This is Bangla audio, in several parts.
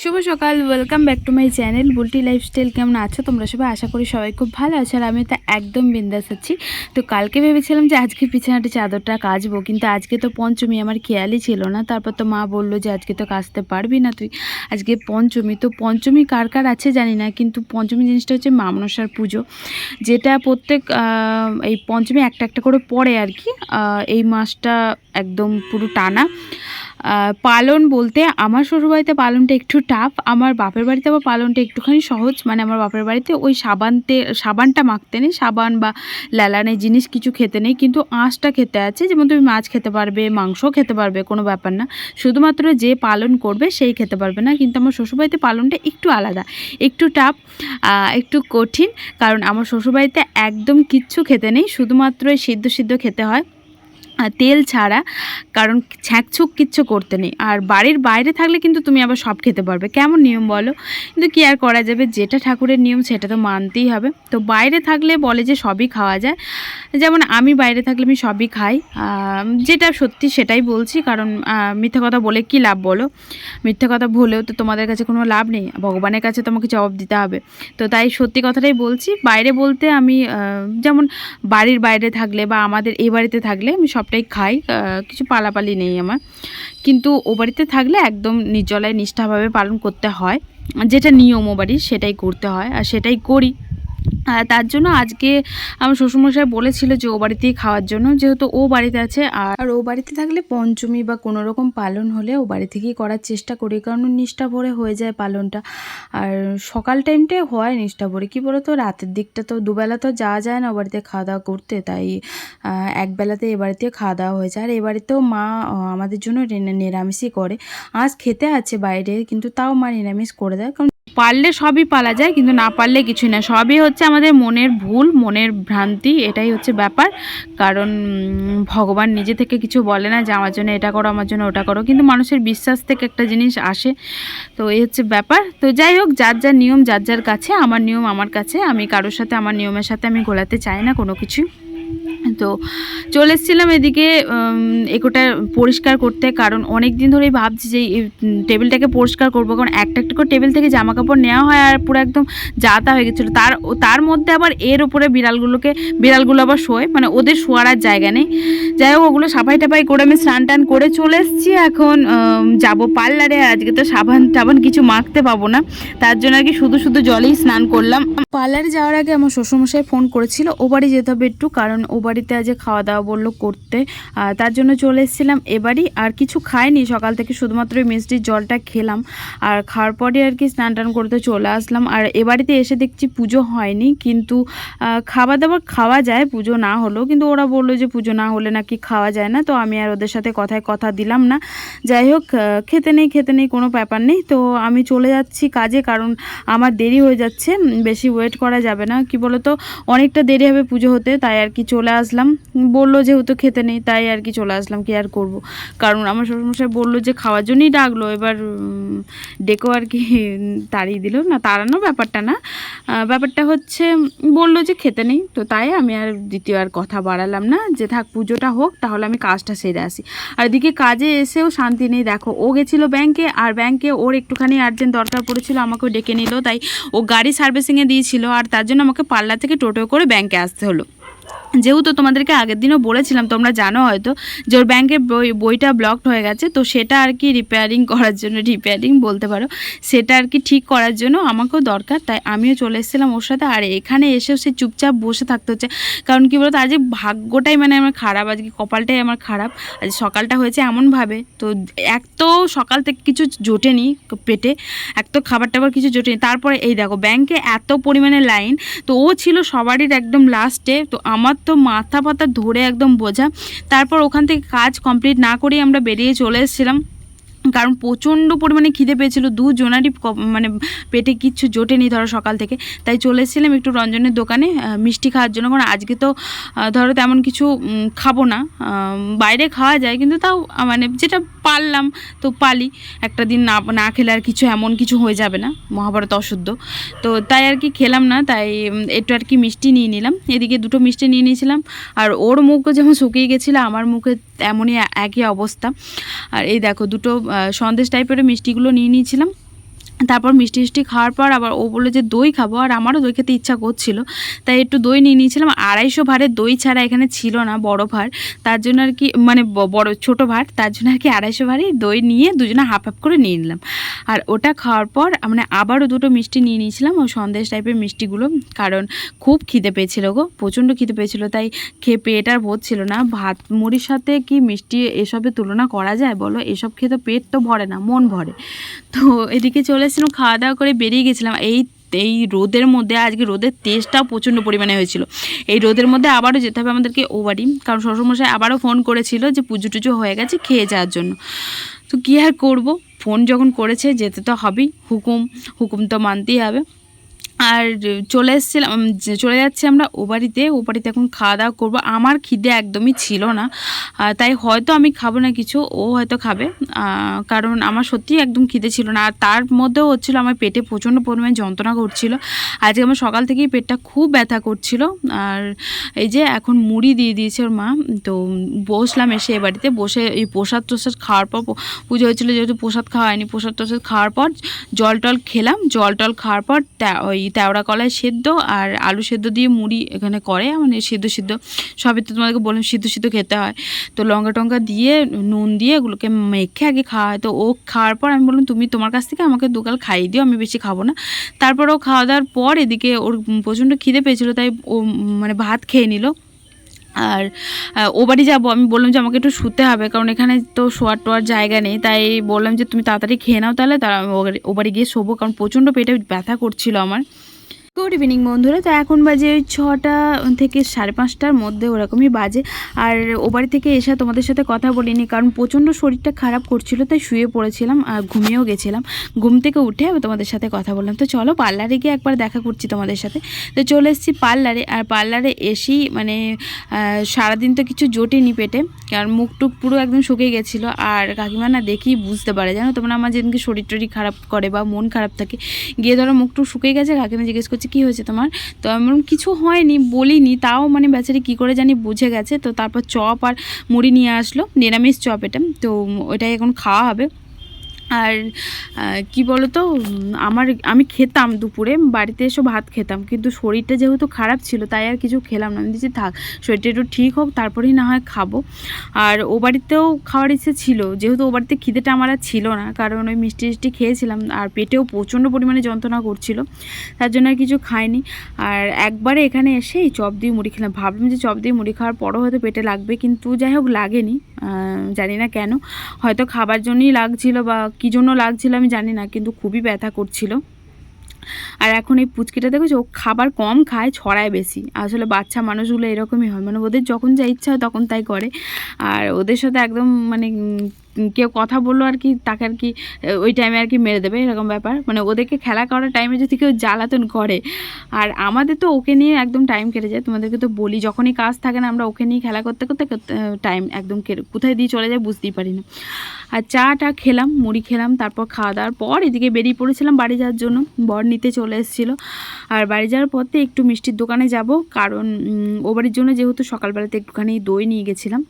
শুভ সকাল, welcome back to my channel Bulti lifestyle. কেমন আছো তোমরা সবাই? আশা করি সবাই খুব ভালো আছে, আর আমি তো একদম বিন্দাস আছি। তো কালকে ভেবেছিলাম যে আজকে বিছানাটি চাদরটা কাচবো, কিন্তু আজকে তো পঞ্চমী, আমার খেয়ালই ছিল না। তারপর তো মা বললো যে আজকে তো কাচতে পারবি না তুই, আজকে পঞ্চমী। তো পঞ্চমী কার কার আছে জানি না, কিন্তু পঞ্চমী জিনিসটা হচ্ছে মা মনসার পুজো, যেটা প্রত্যেক এই পঞ্চমী একটা একটা করে পড়ে আর কি। এই মাসটা একদম পুরো টানা পালন বলতে আমার শ্বশুরবাড়িতে পালনটা একটু টাফ, আমার বাপের বাড়িতে আবার পালনটা একটুখানি সহজ। মানে আমার বাপের বাড়িতে ওই সাবানটা মাখতে নেই, সাবান বা লেলানের জিনিস কিছু খেতে নেই, কিন্তু আঁশটা খেতে আছে। যেমন তুমি মাছ খেতে পারবে, মাংসও খেতে পারবে, কোনো ব্যাপার না, শুধুমাত্র যে পালন করবে সেই খেতে পারবে না। কিন্তু আমার শ্বশুরবাড়িতে পালনটা একটু আলাদা, একটু টাফ, একটু কঠিন। কারণ আমার শ্বশুরবাড়িতে একদম কিচ্ছু খেতে নেই, শুধুমাত্র সিদ্ধ সিদ্ধ খেতে হয়, তেল ছাড়া। কারণ ছ্যাঁকছুক কিচ্ছু করতে নেই। আর বাড়ির বাইরে থাকলে কিন্তু তুমি আবার সব খেতে পারবে, কেমন নিয়ম বলো? কিন্তু কি আর করা যাবে, যেটা ঠাকুরের নিয়ম সেটা তো মানতেই হবে। তো বাইরে থাকলে বলে যে সবই খাওয়া যায়, যেমন আমি বাইরে থাকলে আমি সবই খাই, যেটা সত্যি সেটাই বলছি। কারণ মিথ্যা কথা বলে কি লাভ বলো? মিথ্যা কথা বলেও তো তোমাদের কাছে কোনো লাভ নেই, ভগবানের কাছে তোমাকে জবাব দিতে হবে। তো তাই সত্যি কথাটাই বলছি। বাইরে বলতে আমি যেমন বাড়ির বাইরে থাকলে বা আমাদের এই বাড়িতে থাকলে আমি সবটাই খাই, কিছু পালাপালি নেই আমার। কিন্তু ও বাড়িতে থাকলে একদম নির্জলায় নিষ্ঠাভাবে পালন করতে হয়, যেটা নিয়ম ও বাড়ির সেটাই করতে হয়, আর সেটাই করি। তার জন্য আজকে আমার শ্বশুরমশাই বলেছিল যে ও বাড়িতেই খাওয়ার জন্য, যেহেতু ও বাড়িতে আছে। আর ও বাড়িতে থাকলে পঞ্চমী বা কোনো রকম পালন হলে ও বাড়ি থেকেই করার চেষ্টা করি, কারণ নিষ্ঠা ভরে হয়ে যায় পালনটা। আর সকাল টাইমটায় হয় নিষ্ঠা ভরে, কী বলো তো, রাতের দিকটা তো দুবেলা তো যাওয়া যায় না ও বাড়িতে খাওয়া দাওয়া করতে, তাই একবেলাতে এ বাড়িতে খাওয়া দাওয়া হয়ে যায়। আর এ বাড়িতেও মা আমাদের জন্য নিরামিষই করে। আজ খেতে আছে বাইরে, কিন্তু তাও মা নিরামিষ করে দেয়। কারণ পারলে সবই পালা যায়, কিন্তু না পারলে কিছুই না, সবই হচ্ছে আমাদের মনের ভুল, মনের ভ্রান্তি, এটাই হচ্ছে ব্যাপার। কারণ ভগবান নিজে থেকে কিছু বলে না যে আমার জন্য এটা করো, আমার জন্য ওটা করো, কিন্তু মানুষের বিশ্বাস থেকে একটা জিনিস আসে। তো এই হচ্ছে ব্যাপার। তো যাই হোক, যার যার নিয়ম যার যার কাছে, আমার নিয়ম আমার কাছে, আমি কারোর সাথে আমার নিয়মের সাথে আমি গোলাতে চাই না কোনো কিছু। তো চলে এসেছিলাম এদিকে এগোটা পরিষ্কার করতে, কারণ অনেক দিন ধরেই ভাবছি যে এই টেবিলটাকে পরিষ্কার করবো, কারণ একটা একটা করে টেবিল থেকে জামা কাপড় নেওয়া হয় আর পুরো একদম যাতা হয়ে গেছিলো। তার মধ্যে আবার এর উপরে বিড়ালগুলো আবার শোয়, মানে ওদের শোয়ার আর জায়গা নেই। যাই হোক, ওগুলো সাফাই টাফাই করে আমি স্নান টান করে চলে এসেছি। এখন যাব পার্লারে। আজকে তো সাবান টাবান কিছু মাখতে পাবো না, তার জন্য আর কি শুধু শুধু জলেই স্নান করলাম। পার্লারে যাওয়ার আগে আমার শ্বশুরমশাই ফোন করেছিল, ও বাড়ি যেতে হবে একটু, কারণ ও বাড়িতে আজ খাওয়া দাওয়া বললো করতে। তার জন্য চলে এসেছিলাম এ বাড়ি। আর কিছু খাইনি সকাল থেকে, শুধুমাত্র ওই মিষ্টির জলটা খেলাম। আর খাওয়ার পরে আর কি স্নান টান করতে চলে আসলাম। আর এ বাড়িতে এসে দেখছি পুজো হয়নি, কিন্তু খাবার দাবার খাওয়া যায় পুজো না হলেও, কিন্তু ওরা বললো যে পুজো না হলে নাকি খাওয়া যায় না। তো আমি আর ওদের সাথে কথায় কথা দিলাম না। যাই হোক, খেতে নেই কোনো ব্যাপার নেই। তো আমি চলে যাচ্ছি কাজে, কারণ আমার দেরি হয়ে যাচ্ছে, বেশি ওয়েট করা যাবে না। কি বলো তো, অনেকটা দেরি হবে পুজো হতে, তাই আর কি চলে আসলাম। বললো যেহেতু খেতে নেই, তাই আর কি চলে আসলাম, কি আর করব। কারণ আমার শ্বশুরমশাই বললো যে খাওয়ার জন্যই ডাকলো, এবার ডেকেও আর কি তাড়িয়ে দিল না, তাড়ানো ব্যাপারটা না, ব্যাপারটা হচ্ছে বললো যে খেতে নেই। তো তাই আমি আর দ্বিতীয় আর কথা বাড়ালাম না, যে থাক পুজোটা হোক, তাহলে আমি কাজটা সেরে আসি। আর এদিকে কাজে এসেও শান্তি নেই। দেখো, ও গেছিলো ব্যাংকে, আর ব্যাংকে ওর একটুখানি আর্জেন্ট দরকার পড়েছিল, আমাকেও ডেকে নিল। তাই ও গাড়ি সার্ভিসিংয়ে দিয়েছিল, আর তার জন্য আমাকে পার্লার থেকে টোটো করে ব্যাংকে আসতে হলো। যেহেতু তোমাদেরকে আগের দিনও বলেছিলাম, তোমরা জানো হয়তো, যে ওর ব্যাংকের বইটা ব্লকড হয়ে গেছে। তো সেটা আর কি রিপেয়ারিং বলতে পারো, সেটা আর কি ঠিক করার জন্য আমাকেও দরকার, তাই আমিও চলে এসেছিলাম ওর সাথে। আর এখানে এসেও সে চুপচাপ বসে থাকতে হচ্ছে, কারণ কি বলতো, আজকে ভাগ্যটাই মানে আমার খারাপ, আজকে কপালটাই আমার খারাপ। আজ সকালটা হয়েছে এমনভাবে, তো এক তো সকাল থেকে কিছু জোটেনি পেটে, এক তো খাবার টাবার কিছু জোটেনি, তারপরে এই দেখো ব্যাংকে এত পরিমাণে লাইন। তো ও ছিল সবারই একদম লাস্টে, তো আমার তো মাথা ফাথা ধরে একদম বোঝা। তারপর ওখান থেকে কাজ কমপ্লিট না করেই আমরা বেরিয়ে চলে এসেছিলাম, কারণ প্রচণ্ড পরিমাণে খিদে পেয়েছিল, দুজনারই মানে পেটে কিচ্ছু জোটেনি ধরো সকাল থেকে। তাই চলে এসেছিলাম একটু রঞ্জনের দোকানে মিষ্টি খাওয়ার জন্য, কারণ আজকে তো ধরো তেমন কিছু খাবো না, বাইরে খাওয়া যায়, কিন্তু তাও মানে যেটা পারলাম তো পালি, একটা দিন না খেলে আর কিছু এমন কিছু হয়ে যাবে না, মহাভারত অশুদ্ধ। তো তাই আর কি খেলাম না, তাই একটু আর কি মিষ্টি নিয়ে নিলাম। এদিকে দুটো মিষ্টি নিয়ে নিয়েছিলাম, আর ওর মুখও যেমন শুকিয়ে গেছিলো, আমার মুখে এমনই একই অবস্থা। আর এই দেখো দুটো সন্দেশ টাইপের মিষ্টিগুলো নিয়ে নিয়েছিলাম। তারপর মিষ্টি মিষ্টি খাওয়ার পর আবার ও বললো যে দই খাবো, আর আমারও দই খেতে ইচ্ছা করছিল, তাই একটু দই নিয়ে নিয়েছিলাম। 250 ভাঁড়ের দই ছাড়া এখানে ছিল না বড় ভাঁড়, তার জন্য আর কি মানে বড় ছোটো ভাঁড়, তার জন্য আর কি 250 ভাঁড়ই দই নিয়ে দুজনে হাফ হাফ করে নিয়ে নিলাম। আর ওটা খাওয়ার পর মানে আবারও দুটো মিষ্টি নিয়ে নিয়েছিলাম, ও সন্দেশ টাইপের মিষ্টিগুলো, কারণ খুব খিদে পেয়েছিল গো, প্রচণ্ড খিদে পেয়েছিল, তাই খেয়ে পেট আর ভরছিল না। ভাত মুড়ির সাথে কি মিষ্টি এসবের তুলনা করা যায় বলো? এসব খেয়ে তো পেট তো ভরে না, মন ভরে। তো এদিকে চলে এসেছিলাম, খাওয়া দাওয়া করে বেরিয়ে গেছিলাম। এই রোদের মধ্যে, আজকে রোদের তেজটাও প্রচণ্ড পরিমাণে হয়েছিল, এই রোদের মধ্যে আবারও যেতে হবে আমাদেরকে ও বাড়ি, কারণ শ্বশুরমশাই আবারও ফোন করেছিল যে পুজো টুজো হয়ে গেছে খেয়ে যাওয়ার জন্য। তো কী আর করবো, ফোন যখন করেছে যেতে তো হবেই, হুকুম তো মানতেই হবে। আর চলে যাচ্ছি আমরা ও বাড়িতে এখন খাওয়া দাওয়া করবো। আমার খিদে একদমই ছিল না, তাই হয়তো আমি খাবো না কিছু, ও হয়তো খাবে, কারণ আমার সত্যিই একদম খিদে ছিল না। আর তার মধ্যেও হচ্ছিলো আমার পেটে প্রচণ্ড পরিমাণে যন্ত্রণা করছিল, আজকে আমার সকাল থেকেই পেটটা খুব ব্যথা করছিল। আর এই যে এখন মুড়ি দিয়ে দিয়েছে ওর মা, তো বসলাম এসে এ বাড়িতে, বসে এই প্রসাদ খাওয়ার পর, পুজো হয়েছিলো যেহেতু প্রসাদ খাওয়া হয়নি, প্রসাদ খাওয়ার পর জল টল খেলাম, জল টল খাওয়ার পর ওই তেওড়া কলাই সেদ্ধ আর আলু সেদ্ধ দিয়ে মুড়ি এখানে করে, মানে সিদ্ধ সবই তো তোমাদেরকে বললাম সিদ্ধ খেতে হয়, তো লঙ্কা টঙ্কা দিয়ে নুন দিয়ে এগুলোকে মেখে আগে খাওয়া হয়। তো ও খাওয়ার পর আমি বললাম তুমি তোমার কাছ থেকে আমাকে দুগাল খাইয়ে দিও, আমি বেশি খাবো না। তারপর ও খাওয়া দাওয়ার পর এদিকে ওর প্রচণ্ড খিদে পেয়েছিলো, তাই ও মানে ভাত খেয়ে নিল। আর ও বাড়ি যাবো, আমি বললাম যে আমাকে একটু শুতে হবে, কারণ এখানে তো শোয়ার টোয়ার জায়গা নেই, তাই বললাম যে তুমি তাড়াতাড়ি খেয়ে নাও, তাহলে আমি ও বাড়ি গিয়ে শোবো, কারণ প্রচণ্ড পেটে ব্যথা করছিল আমার। গুড ইভিনিং বন্ধুরা, তো এখন বাজে ওই 6টা থেকে 5:30টার মধ্যে ওরকমই বাজে। আর ও বাড়ি থেকে এসে তোমাদের সাথে কথা বলিনি, কারণ প্রচণ্ড শরীরটা খারাপ করছিল, তাই শুয়ে পড়েছিলাম আর ঘুমিয়েও গেছিলাম। ঘুম থেকে উঠে আমি তোমাদের সাথে কথা বললাম। তো চলো পার্লারে গিয়ে একবার দেখা করছি তোমাদের সাথে। তো চলে এসেছি পার্লারে, আর পার্লারে এসেই মানে সারাদিন তো কিছু জোটেনি পেটে, কারণ মুখ টুক পুরো একদম শুকিয়ে গেছিলো। আর কাকিমা না দেখেই বুঝতে পারে, জানো তোমরা, আমার যেদিনকে শরীর টরীর খারাপ করে বা মন খারাপ থাকে, গিয়ে ধরো মুখ টুক শুকিয়ে গেছে, কাকিমা জিজ্ঞেস করছে কী হয়েছে তোমার, তো এমন কিছু হয়নি বলিনি, তাও মানে বেচারি কী করে জানি বুঝে গেছে। তো তারপর চপ আর মুড়ি নিয়ে আসলো, নিরামিষ চপ এটা, তো ওটাই এখন খাওয়া হবে। আর কি বলো তো, আমি খেতাম দুপুরে বাড়িতে এসে ভাত খেতাম, কিন্তু শরীরটা যেহেতু খারাপ ছিল তাই আর কিছু খেলাম না। আমি দিচ্ছি থাক, শরীরটা একটু ঠিক হোক তারপরেই না হয় খাবো। আর ও বাড়িতেও খাওয়ার ইচ্ছে ছিল, যেহেতু ও বাড়িতে খিদেটা আমার আর ছিল না, কারণ ওই মিষ্টি খেয়েছিলাম, আর পেটেও প্রচণ্ড পরিমাণে যন্ত্রণা করছিল, তার জন্য আর কিছু খাইনি। আর একবারে এখানে এসে এই চপ দিয়ে মুড়ি খেলাম, ভাবলাম যে চপ দিয়ে মুড়ি খাওয়ার পরও হয়তো পেটে লাগবে, কিন্তু যাই হোক লাগেনি, জানি না কেন, হয়তো খাবার জন্যই লাগছিল বা কী জন্য লাগছিল আমি জানি না, কিন্তু খুবই ব্যথা করছিল। আর এখন এই পুচকিটা দেখেছো, ও খাবার কম খায়, ছড়ায় বেশি। আসলে বাচ্চা মানুষগুলো এরকমই হয়, মানে ওদের যখন যা ইচ্ছা হয় তখন তাই করে। আর ওদের সাথে একদম মানে কেউ কথা বললো আর কি, তাকে আর কি ওই টাইমে আর কি মেরে দেবে, এরকম ব্যাপার। মানে ওদেরকে খেলা করার টাইমে যদি কেউ জ্বালাতন করে, আর আমাদের তো ওকে নিয়ে একদম টাইম কেটে যায়। তোমাদেরকে তো বলি, যখনই কাজ থাকে না, আমরা ওকে নিয়ে খেলা করতে করতে টাইম একদম কোথায় দিয়ে চলে যায় বুঝতেই পারি না। আর চাটা খেলাম, মুড়ি খেলাম, তারপর খাওয়া দাওয়ার পর এদিকে বেরিয়ে পড়েছিলাম বাড়ি যাওয়ার জন্য, বর নিতে চলে এসেছিলো। আর বাড়ি যাওয়ার পথে একটু মিষ্টির দোকানে যাব, কারণ ও বাড়ির জন্য যেহেতু সকালবেলাতে একটুখানি দই নিয়ে গেছিলাম,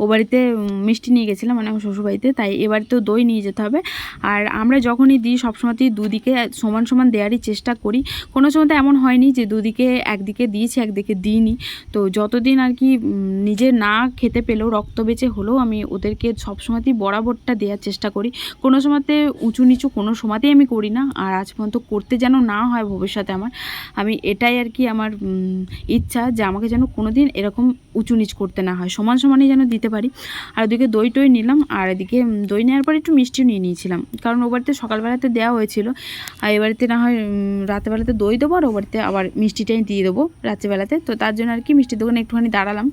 ও বাড়িতে মিষ্টি নিয়ে গেছিলাম, মানে আমার শ্বশুরবাড়িতে, তাই এবারেতেও দই নিয়ে যেতে হবে। আর আমরা যখনই দিই সবসময়তেই দুদিকে সমান সমান দেওয়ারই চেষ্টা করি, কোনো সময় তো এমন হয়নি যে দুদিকে একদিকে দিয়েছি একদিকে দিইনি। তো যতদিন আর কি নিজে না খেতে পেলেও রক্ত বেঁচে হলেও আমি ওদেরকে সবসময়তেই বরাবরটা দেওয়ার চেষ্টা করি, কোনো সময়তে উঁচু নিচু কোনো সময়তেই আমি করি না। আর আজ পর্যন্ত করতে যেন না হয় ভবিষ্যতে আমি এটাই আর কি আমার ইচ্ছা, যে আমাকে যেন কোনো দিন এরকম উঁচু নিচ করতে না হয়, সমান সমানই যেন দিতে পারি। আর ওদিকে দই টই নিলাম, আর এদিকে দই নেওয়ার পর একটু মিষ্টিও নিয়ে নিয়েছিলাম, কারণ ও বাড়িতে সকালবেলাতে দেওয়া হয়েছিল, আর এ বাড়িতে না হয় রাতেরবেলাতে দই দেবো, আর ও বাড়িতে আবার মিষ্টিটাই দিয়ে দেবো রাত্রিবেলাতে। তো তার জন্য আর কি মিষ্টির দোকানে একটুখানি দাঁড়ালাম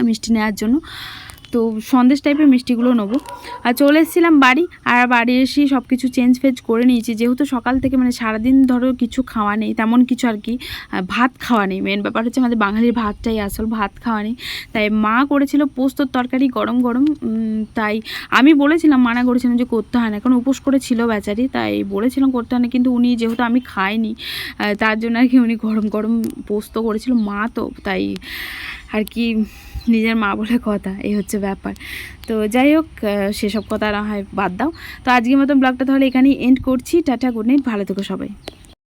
মিষ্টি নেওয়ার জন্য। তো সন্দেশ টাইপের মিষ্টিগুলো নেবো। আর চলে এসেছিলাম বাড়ি, আর বাড়ি এসেই সব কিছু চেঞ্জ ফেঞ্জ করে নিয়েছি, যেহেতু সকাল থেকে মানে সারাদিন ধরো কিছু খাওয়া নেই তেমন কিছু আর কি, ভাত খাওয়া নেই, মেন ব্যাপার হচ্ছে আমাদের বাঙালির ভাতটাই আসল, ভাত খাওয়া নেই। তাই মা করেছিল পোস্তর তরকারি গরম গরম, তাই আমি বলেছিলাম, মানা করেছিলাম যে করতে হয় না, এখন উপোস করেছিল বেচারি, তাই বলেছিলাম করতে হয় না, কিন্তু উনি যেহেতু আমি খাইনি তার জন্য আর কি উনি গরম গরম পোস্ত করেছিল মা, তো তাই আর কি নিজের মা বলে কথা, এই হচ্ছে ব্যাপার। তো যাই হোক, সেসব কথা না হয় বাদ দাও। তো আজকের মতো ব্লগটা তাহলে এখানেই এন্ড করছি। টাটা, গুড নাইট, ভালো থেকো সবাই।